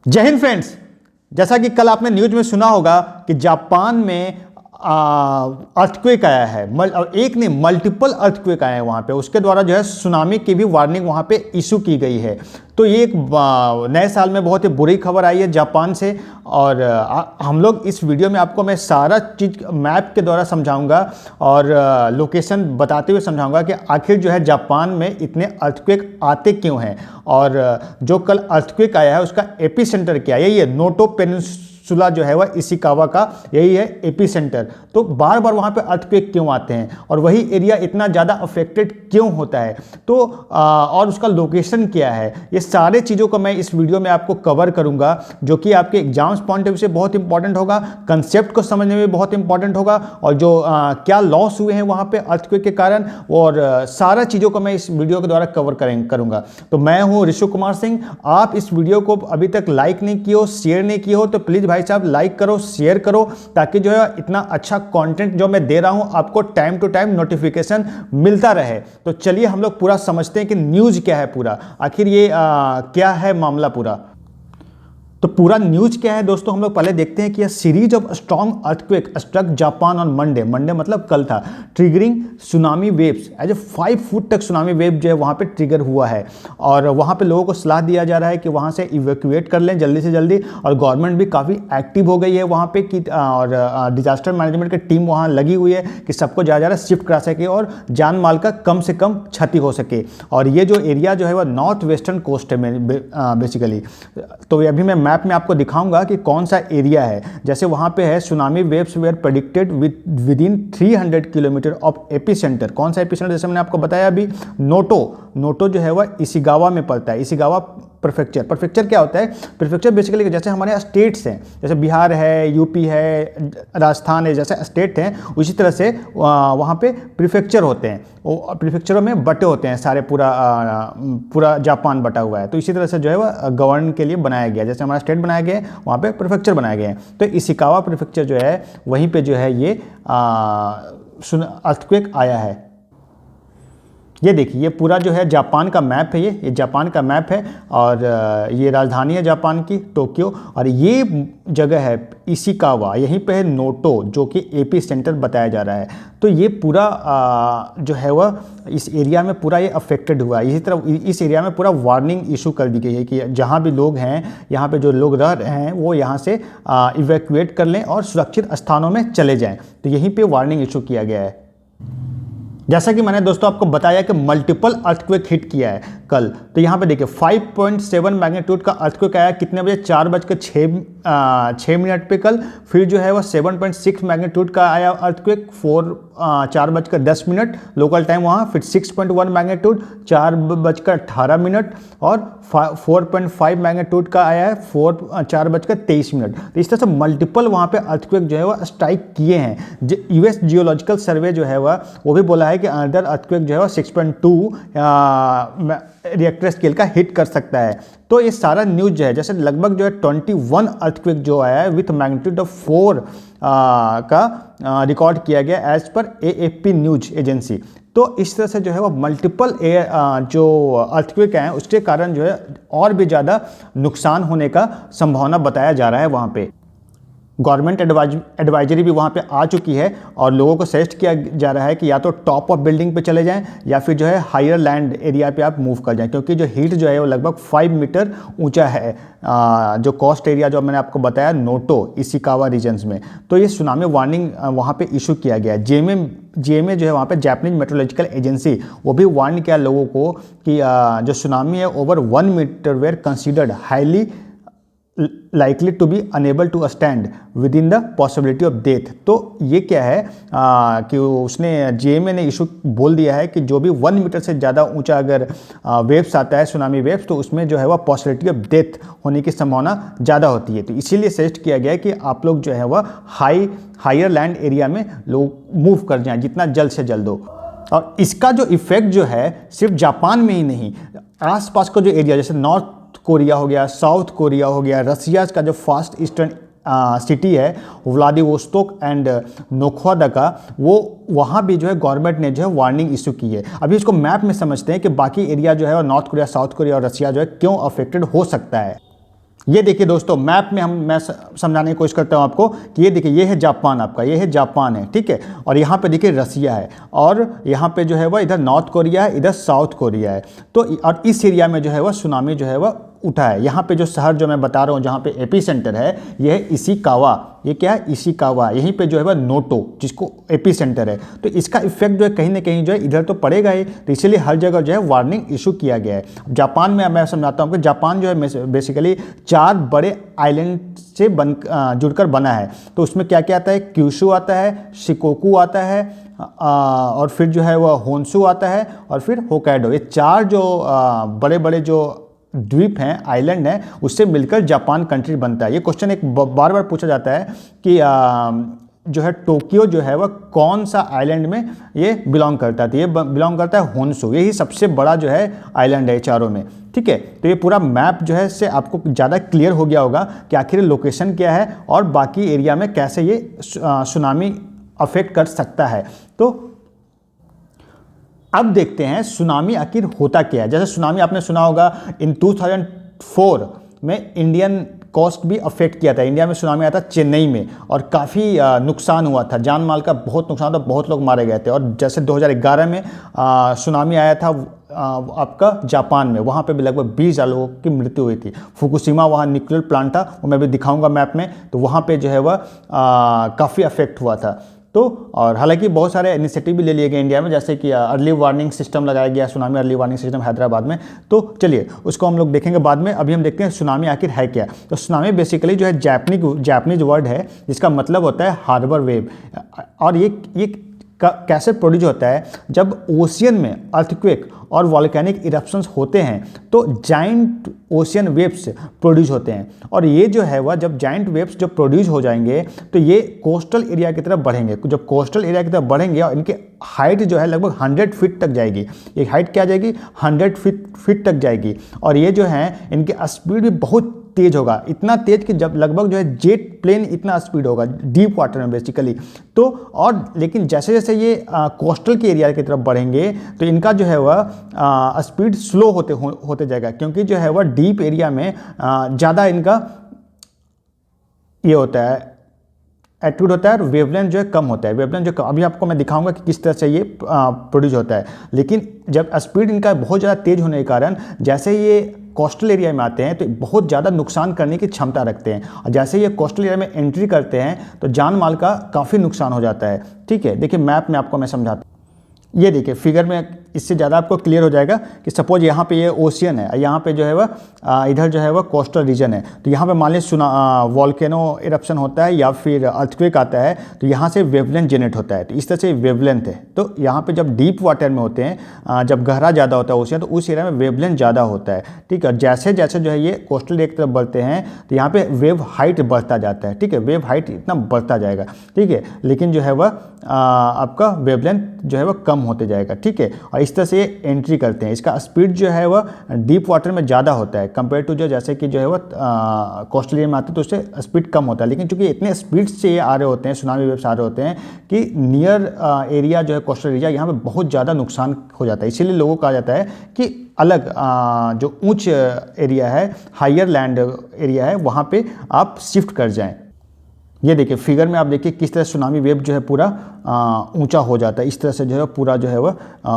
जय हिंद फ्रेंड्स। जैसा कि कल आपने न्यूज में सुना होगा कि जापान में अर्थक्वेक आया है। एक नहीं, मल्टीपल अर्थक्वेक आए हैं वहाँ पे। उसके द्वारा जो है सुनामी की भी वार्निंग वहाँ पे इशू की गई है। तो ये एक नए साल में बहुत ही बुरी खबर आई है जापान से। और हम लोग इस वीडियो में आपको मैं सारा चीज़ मैप के द्वारा समझाऊंगा और लोकेशन बताते हुए समझाऊंगा कि आखिर जो है जापान में इतने अर्थक्वेक आते क्यों हैं। और जो कल अर्थक्वेक आया है उसका एपी सेंटर क्या है, यही है नोटो पेनिनसुला जो है वह इशिकावा का यही है एपी सेंटर। तो बार बार वहाँ पे अर्थक्वेक क्यों आते हैं और वही एरिया इतना ज़्यादा अफेक्टेड क्यों होता है, तो और उसका लोकेशन क्या है, ये सारे चीज़ों को मैं इस वीडियो में आपको कवर करूँगा, जो कि आपके एग्जाम्स पॉइंट ऑफ व्यू से बहुत इंपॉर्टेंट होगा, कंसेप्ट को समझने में बहुत इंपॉर्टेंट होगा, और जो क्या लॉस हुए हैं वहाँ पे अर्थक्वेक के कारण, और सारा चीज़ों को मैं इस वीडियो के द्वारा कवर करूँगा। तो मैं हूँ ऋषु कुमार सिंह। आप इस वीडियो को अभी तक लाइक नहीं किए हो, शेयर नहीं किए हो, तो प्लीज़ भाई साहब लाइक करो, शेयर करो, ताकि जो है इतना अच्छा कंटेंट जो मैं दे रहा हूं आपको टाइम टू टाइम नोटिफिकेशन मिलता रहे। तो चलिए हम लोग पूरा समझते हैं कि न्यूज़ क्या है, पूरा आखिर ये क्या है मामला पूरा। तो पूरा न्यूज क्या है दोस्तों, हम लोग पहले देखते हैं कि यह series of strong earthquake struck Japan on Monday मतलब कल था, triggering tsunami waves as a 5 foot तक सुनामी वेव जो है वहाँ पे ट्रिगर हुआ है। और वहाँ पे लोगों को सलाह दिया जा रहा है कि वहाँ से इवैक्यूएट कर लें जल्दी से जल्दी, और गवर्नमेंट भी काफ़ी एक्टिव हो गई है वहाँ पे कि और डिजास्टर मैनेजमेंट की टीम वहाँ लगी हुई है कि सबको ज़्यादा शिफ्ट करा सके और जान माल का कम से कम क्षति हो सके। और ये जो एरिया जो है वह नॉर्थ वेस्टर्न कोस्ट है बेसिकली। तो अभी मैं मैप में आपको दिखाऊंगा कि कौन सा एरिया है। जैसे वहां पे है tsunami waves were predicted within 300 kilometre of epicentre. कौन सा एपी सेंटर, जैसे मैंने आपको बताया अभी, नोटो जो है वह इशिगावा में पड़ता है। इशिगावा प्रीफेक्चर क्या होता है, प्रीफेक्चर बेसिकली जैसे हमारे यहाँ स्टेट्स हैं, जैसे बिहार है, यूपी है, राजस्थान है, जैसे स्टेट हैं, उसी तरह से वहाँ पे प्रीफेक्चर होते हैं। वो प्रीफेक्चरों में बटे होते हैं सारे, पूरा जापान बटा हुआ है। तो इसी तरह से जो है वह गवर्न के लिए बनाया गया, जैसे हमारा स्टेट बनाया गया है वहाँ पे प्रीफेक्चर बनाए गए हैं। तो इशिकावा प्रीफेक्चर जो है वहीं पे जो है ये अर्थक्वेक आया है। ये देखिए, ये पूरा जो है जापान का मैप है, ये जापान का मैप है, और ये राजधानी है जापान की टोक्यो, और ये जगह है इशिकावा, यहीं पे है नोटो जो कि एपी सेंटर बताया जा रहा है। तो ये पूरा जो है वह इस एरिया में पूरा ये अफेक्टेड हुआ है। इसी तरह इस एरिया में पूरा वार्निंग इशू कर दी गई है कि जहाँ भी लोग हैं, यहाँ पे जो लोग रह रहे हैं वो यहाँ से इवैक्यूएट कर लें और सुरक्षित स्थानों में चले जाएँ। तो यहीं पर वार्निंग इशू किया गया है। जैसा कि मैंने दोस्तों आपको बताया कि मल्टीपल अर्थक्वेक हिट किया है कल। तो यहाँ पे देखिए 5.7 मैग्नीट्यूड का अर्थक्वेक आया कितने बजे, 4:06 पे कल। फिर जो है वो 7.6 मैग्नीट्यूड का आया अर्थक्वेक 4:10 लोकल टाइम वहाँ। फिर 6.1 मैग्नीट्यूड 4:18, और 4.5 मैग्नीट्यूड का आया है 4:23। तो इस तरह से मल्टीपल वहाँ पे अर्थक्वेक जो है वह स्ट्राइक किए हैं। यूएस जियोलॉजिकल सर्वे जो है वो भी बोला है कि अनदर अर्थक्वेक जो है 6.2 रिएक्टर स्केल का हिट कर सकता है। तो ये सारा न्यूज जो है, जैसे लगभग जो है 21 अर्थक्वेक जो आया है विथ मैग्नीट्यूड ऑफ 4 का रिकॉर्ड किया गया as per AFP news agency. तो इस तरह से जो है वो मल्टीपल जो अर्थक्वेक हैं उसके कारण जो है और भी ज़्यादा नुकसान होने का संभावना बताया जा रहा है वहाँ पे। गवर्नमेंट एडवाइजरी भी वहाँ पे आ चुकी है, और लोगों को सजेस्ट किया जा रहा है कि या तो टॉप ऑफ बिल्डिंग पे चले जाएं या फिर जो है हायर लैंड एरिया पे आप मूव कर जाएं, क्योंकि जो हीट जो है वो लगभग 5 मीटर ऊंचा है जो कोस्ट एरिया जो मैंने आपको बताया नोटो इशिकावा रीजन्स में। तो ये सुनामी वार्निंग वहाँ पे इशू किया गया है। जेएमए जो है वहाँ पे जापानीज मेट्रोलॉजिकल एजेंसी, वो भी वार्न किया लोगों को कि जो सुनामी है over 1 metre were considered highly likely to be unable to stand within the possibility of death। तो ये क्या है कि उसने जेएमए ने इशू बोल दिया है कि जो भी 1 मीटर से ज़्यादा ऊंचा अगर वेव्स आता है, सुनामी वेव्स, तो उसमें जो है वह पॉसिबिलिटी ऑफ डेथ होने की संभावना ज़्यादा होती है। तो इसीलिए सजेस्ट किया गया है कि आप लोग जो है वह हायर लैंड एरिया में लोग मूव कर जाएं जितना जल्द से जल्द हो। और इसका जो इफेक्ट जो है सिर्फ जापान में ही नहीं, आसपास का जो एरिया जैसे नॉर्थ कोरिया हो गया, साउथ कोरिया हो गया, रसिया का जो फास्ट ईस्टर्न सिटी है व्लादिवोस्तोक एंड नोखोदा वो वहाँ भी जो है गवर्नमेंट ने जो है वार्निंग इशू की है। अभी इसको मैप में समझते हैं कि बाकी एरिया जो है नॉर्थ कोरिया, साउथ कोरिया और रसिया जो है क्यों अफेक्टेड हो सकता है। ये देखिए दोस्तों, मैप में मैं समझाने की कोशिश करता हूँ आपको कि ये देखिए, ये है जापान, आपका ये है जापान है, ठीक है। और यहाँ पे देखिए रसिया है, और यहाँ पे जो है वह इधर नॉर्थ कोरिया है, इधर साउथ कोरिया है। तो और इस एरिया में जो है वह सुनामी जो है वह उठा है। यहाँ पे जो शहर जो मैं बता रहा हूँ, जहाँ पे एपी सेंटर है, ये है इशिकावा। ये क्या है? इशिकावा। यहीं पे जो है वह नोटो, जिसको एपी सेंटर है। तो इसका इफेक्ट जो है कहीं ना कहीं जो है इधर तो पड़ेगा ही, तो इसीलिए हर जगह जो है वार्निंग इशू किया गया है। जापान में मैं समझाता हूँ कि जापान जो है बेसिकली 4 बड़े आइलैंड से जुड़कर बना है। तो उसमें क्या क्या आता है? क्यूशू आता है, शिकोकू आता है, और फिर जो है वह होन्शु आता है, और फिर होकाइडो। ये 4 जो बड़े बड़े जो द्वीप हैं, आइलैंड हैं, उससे मिलकर जापान कंट्री बनता है। ये क्वेश्चन एक बार बार पूछा जाता है कि जो है टोक्यो जो है वह कौन सा आइलैंड में ये बिलोंग करता है? तो ये बिलोंग करता है होन्शु। यही सबसे बड़ा जो है आइलैंड है चारों में, ठीक है। तो ये पूरा मैप जो है इससे आपको ज़्यादा क्लियर हो गया होगा कि आखिर लोकेशन क्या है और बाकी एरिया में कैसे ये सुनामी अफेक्ट कर सकता है। तो अब देखते हैं सुनामी आखिर होता क्या है। जैसे सुनामी आपने सुना होगा इन 2004 में इंडियन कोस्ट भी अफेक्ट किया था। इंडिया में सुनामी आया था चेन्नई में, और काफ़ी नुकसान हुआ था, जान माल का बहुत नुकसान था, बहुत लोग मारे गए थे। और जैसे 2011 में सुनामी आया था आपका जापान में, वहाँ पे भी लगभग 20,000 लोगों की मृत्यु हुई थी। फुकुशिमा वहाँ न्यूक्लियर प्लांट था, वो मैं भी दिखाऊंगा मैप में। तो वहाँ पे जो है वह काफ़ी अफेक्ट हुआ था। तो और हालांकि बहुत सारे इनिशिएटिव भी ले लिए गए इंडिया में, जैसे कि अर्ली वार्निंग सिस्टम लगाया गया, tsunami early warning system Hyderabad में। तो चलिए उसको हम लोग देखेंगे बाद में। अभी हम देखते हैं सुनामी आखिर है क्या। तो सुनामी बेसिकली जो है जापानीज वर्ड है, जिसका मतलब होता है हार्बर वेव। और ये कैसे प्रोड्यूस होता है? जब ओशियन में अर्थक्वेक और वॉल्केनिक इरप्शंस होते हैं तो जाइंट ओशियन वेव्स प्रोड्यूस होते हैं। और ये जो है वह जब जाइंट वेव्स जब प्रोड्यूस हो जाएंगे तो ये कोस्टल एरिया की तरफ बढ़ेंगे। जब कोस्टल एरिया की तरफ बढ़ेंगे और इनके हाइट जो है लगभग 100 फीट तक जाएगी। ये हाइट क्या जाएगी? 100 फीट तक जाएगी। और ये जो है इनके स्पीड भी बहुत तेज होगा, इतना तेज कि जब लगभग जो है जेट प्लेन इतना स्पीड होगा डीप वाटर में बेसिकली। तो और लेकिन जैसे जैसे ये कोस्टल के एरिया की तरफ बढ़ेंगे तो इनका जो है वह स्पीड स्लो होते जाएगा, क्योंकि जो है वह डीप एरिया में ज़्यादा इनका ये होता है, एटीट्यूड होता है, और वेवलेंथ जो है कम होता है। वेवलेंथ जो अभी आपको मैं दिखाऊंगा कि किस तरह से ये प्रोड्यूस होता है। लेकिन जब स्पीड इनका बहुत ज़्यादा तेज होने के कारण जैसे ये कोस्टल एरिया में आते हैं तो बहुत ज़्यादा नुकसान करने की क्षमता रखते हैं। और जैसे ये कोस्टल एरिया में एंट्री करते हैं तो जान माल का काफ़ी नुकसान हो जाता है, ठीक है। देखिए मैप में आपको मैं समझाता हूँ। ये देखिए फिगर में, इससे ज़्यादा आपको क्लियर हो जाएगा कि सपोज यहाँ पे ये ओशियन है, यहाँ पे जो है वह इधर जो है वह कोस्टल रीजन है। तो यहाँ पे मान लीजिए वॉल्केनो इरप्शन होता है या फिर अर्थक्वेक आता है, तो यहाँ से वेवलेंथ जनरेट होता है। तो इस तरह से वेवलेंथ है। तो यहाँ पे जब डीप वाटर में होते हैं, जब गहरा ज़्यादा होता है ओशियन, तो उस एरिया में वेवलेंथ ज़्यादा होता है, ठीक है। जैसे जैसे जो है ये कोस्टल एरिया की तरफ बढ़ते हैं तो यहाँ पे वेव हाइट बढ़ता जाता है, ठीक है। वेव हाइट इतना बढ़ता जाएगा, ठीक है। लेकिन जो है वह आपका वेवलेंथ जो है वह कम होते जाएगा, ठीक है। और इस तरह से ये एंट्री करते हैं। इसका स्पीड जो है वह डीप वाटर में ज़्यादा होता है कंपेयर टू जो जैसे कि जो है वह कोस्टल एरिया में आते हैं तो उससे स्पीड कम होता है। लेकिन चूंकि इतने स्पीड से ये आ रहे होते हैं, सुनामी वेव्स आ रहे होते हैं कि नियर एरिया जो है कोस्टल एरिया, यहाँ पे बहुत ज़्यादा नुकसान हो जाता है। इसीलिए लोगों को कहा जाता है कि अलग जो ऊंच एरिया है, हायर लैंड एरिया है, वहाँ पे आप शिफ्ट कर जाएं। ये देखिए फिगर में आप देखिए किस तरह सुनामी वेव जो है पूरा ऊंचा हो जाता है। इस तरह से जो है पूरा जो है वह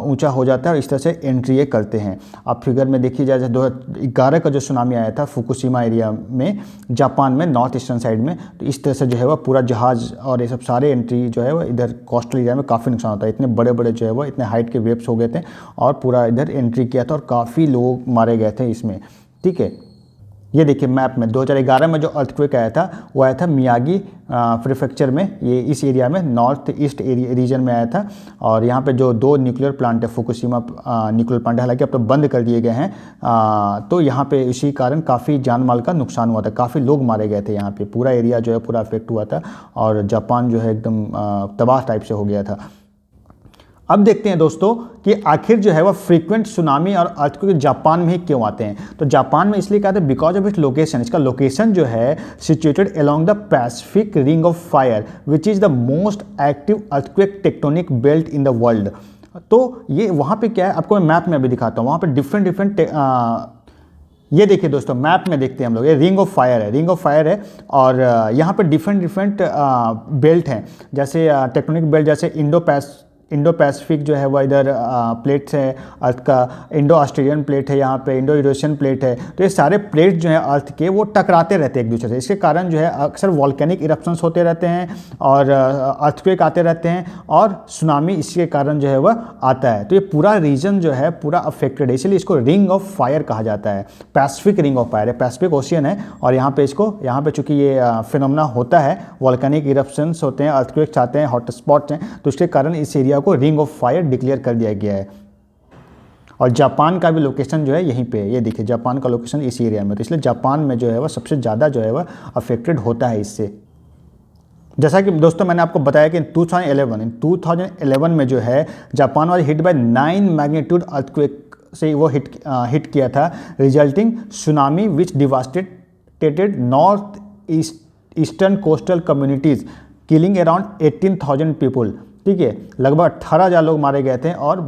ऊंचा हो जाता है और इस तरह से एंट्री ये करते हैं। आप फिगर में देखिए जैसे 2011 का जो सुनामी आया था फुकुशिमा एरिया में, जापान में, नॉर्थ ईस्टर्न साइड में, तो इस तरह से जो है वह पूरा जहाज़ और ये सब सारे एंट्री जो है वह इधर कोस्टल एरिया में काफ़ी नुकसान होता है। इतने बड़े बड़े जो है वह इतने हाइट के वेव्स हो गए थे और पूरा इधर एंट्री किया था और काफ़ी लोग मारे गए थे इसमें, ठीक है। ये देखिए मैप में 2011 में जो अर्थक्वेक आया था वो आया था मियागी प्रीफेक्चर में, ये इस एरिया में नॉर्थ ईस्ट एरिया रीजन में आया था। और यहाँ पे जो 2 न्यूक्लियर प्लांट है, फुकुशिमा न्यूक्लियर प्लांट है, हालांकि अब तो बंद कर दिए गए हैं, तो यहाँ पे इसी कारण काफ़ी जान माल का नुकसान हुआ था, काफ़ी लोग मारे गए थे। यहाँ पे पूरा एरिया जो है पूरा अफेक्ट हुआ था और जापान जो है एकदम तबाह टाइप से हो गया था। अब देखते हैं दोस्तों कि आखिर जो है वह फ्रीक्वेंट सुनामी और अर्थक्वेक जापान में ही क्यों आते हैं। तो जापान में इसलिए कहते हैं बिकॉज ऑफ इट्स लोकेशन। इसका लोकेशन जो है situated along the Pacific ring of fire which is the most active earthquake tectonic belt in the world. तो ये वहाँ पे क्या है, आपको मैं मैप में अभी दिखाता हूँ। वहाँ पे डिफरेंट ये देखिए दोस्तों, मैप में देखते हैं हम लोग, ये रिंग ऑफ फायर है, रिंग ऑफ फायर है। और यहाँ पे डिफरेंट बेल्ट हैं, जैसे टेक्टोनिक बेल्ट, जैसे इंडो पैसिफिक जो है वह इधर प्लेट्स है अर्थ का, इंडो ऑस्ट्रेलियन प्लेट है, यहाँ पे इंडो यूरेशियन प्लेट है। तो ये सारे प्लेट जो हैं अर्थ के वो टकराते रहते हैं एक दूसरे से। इसके कारण जो है अक्सर वॉल्केनिक इरप्शंस होते रहते हैं और अर्थक्वेक आते रहते हैं और सुनामी इसके कारण जो है वह आता है। तो ये पूरा रीजन जो है पूरा अफेक्टेड है, इसलिए इसको रिंग ऑफ फायर कहा जाता है। पैसिफिक रिंग ऑफ फायर है, पैसिफिक ओशियन है और यहाँ पे चूँकि ये फिनोमेना होता है, वॉल्केनिक इरप्शंस होते हैं, अर्थक्वेक्स आते हैं, हॉट स्पॉट्स हैं, तो इसके कारण इस एरिया को रिंग ऑफ फायर डिक्लेयर कर दिया गया है। और जापान का भी लोकेशन जो है यहीं पे, ये देखिए जापान का लोकेशन इस एरिया में, तो इसलिए जापान में जो है वह सबसे ज़्यादा जो है वह अफेक्टेड होता है इससे। जैसा कि दोस्तों मैंने आपको बताया कि 2011 में जो है Japan was hit by 9 magnitude earthquake से वो हिट किया था, resulting tsunami which devastated north eastern coastal communities, killing around 18,000 people. ठीक है, लगभग 18,000 लोग मारे गए थे और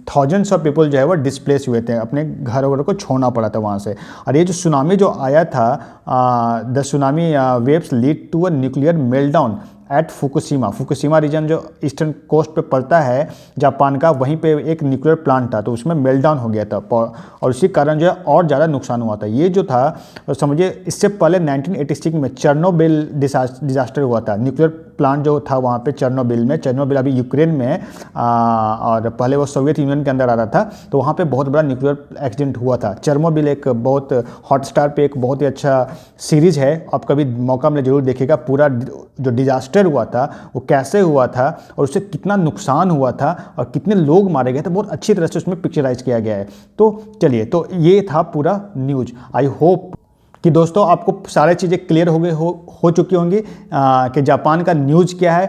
थाउजेंड्स ऑफ पीपल जो है वो डिस्प्लेस हुए थे, अपने घर वगैरह को छोड़ना पड़ा था वहाँ से। और ये जो सुनामी जो आया था, the tsunami waves lead to a nuclear meltdown at Fukushima region जो ईस्टर्न कोस्ट पे पड़ता है जापान का, वहीं पे एक न्यूक्लियर प्लांट था, तो उसमें मेल्टडाउन हो गया था और उसी कारण जो है और ज़्यादा नुकसान हुआ था। ये जो था समझिए, इससे पहले 1986 में चेर्नोबिल डिजास्टर हुआ था, न्यूक्लियर प्लांट जो था वहाँ पे चेर्नोबिल अभी यूक्रेन में है, और पहले वो सोवियत यूनियन के अंदर आ रहा था, तो वहाँ पे बहुत बड़ा न्यूक्लियर एक्सीडेंट हुआ था। चेर्नोबिल एक बहुत हॉटस्टार पे एक बहुत ही अच्छा सीरीज़ है, आप कभी मौका मिले जरूर देखिएगा। पूरा जो डिजास्टर हुआ था वो कैसे हुआ था और उससे कितना नुकसान हुआ था और कितने लोग मारे गए थे, बहुत अच्छी तरह से उसमें पिक्चराइज किया गया है। तो चलिए, तो ये था पूरा न्यूज़। आई होप कि दोस्तों आपको सारी चीज़ें क्लियर हो चुकी होंगी कि जापान का न्यूज़ क्या है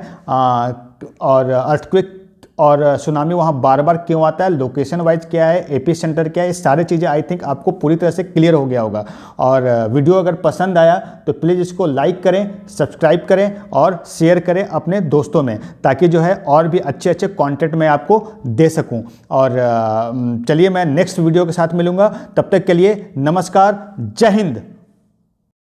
और अर्थक्वेक और सुनामी वहाँ बार बार क्यों आता है, लोकेशन वाइज क्या है, एपी सेंटर क्या है, ये सारी चीज़ें आई थिंक आपको पूरी तरह से क्लियर हो गया होगा। और वीडियो अगर पसंद आया तो प्लीज़ इसको लाइक करें, सब्सक्राइब करें और शेयर करें अपने दोस्तों में, ताकि जो है और भी अच्छे अच्छे कंटेंट मैं आपको दे सकूं। और चलिए, मैं नेक्स्ट वीडियो के साथ मिलूँगा, तब तक के लिए नमस्कार, जय हिंद।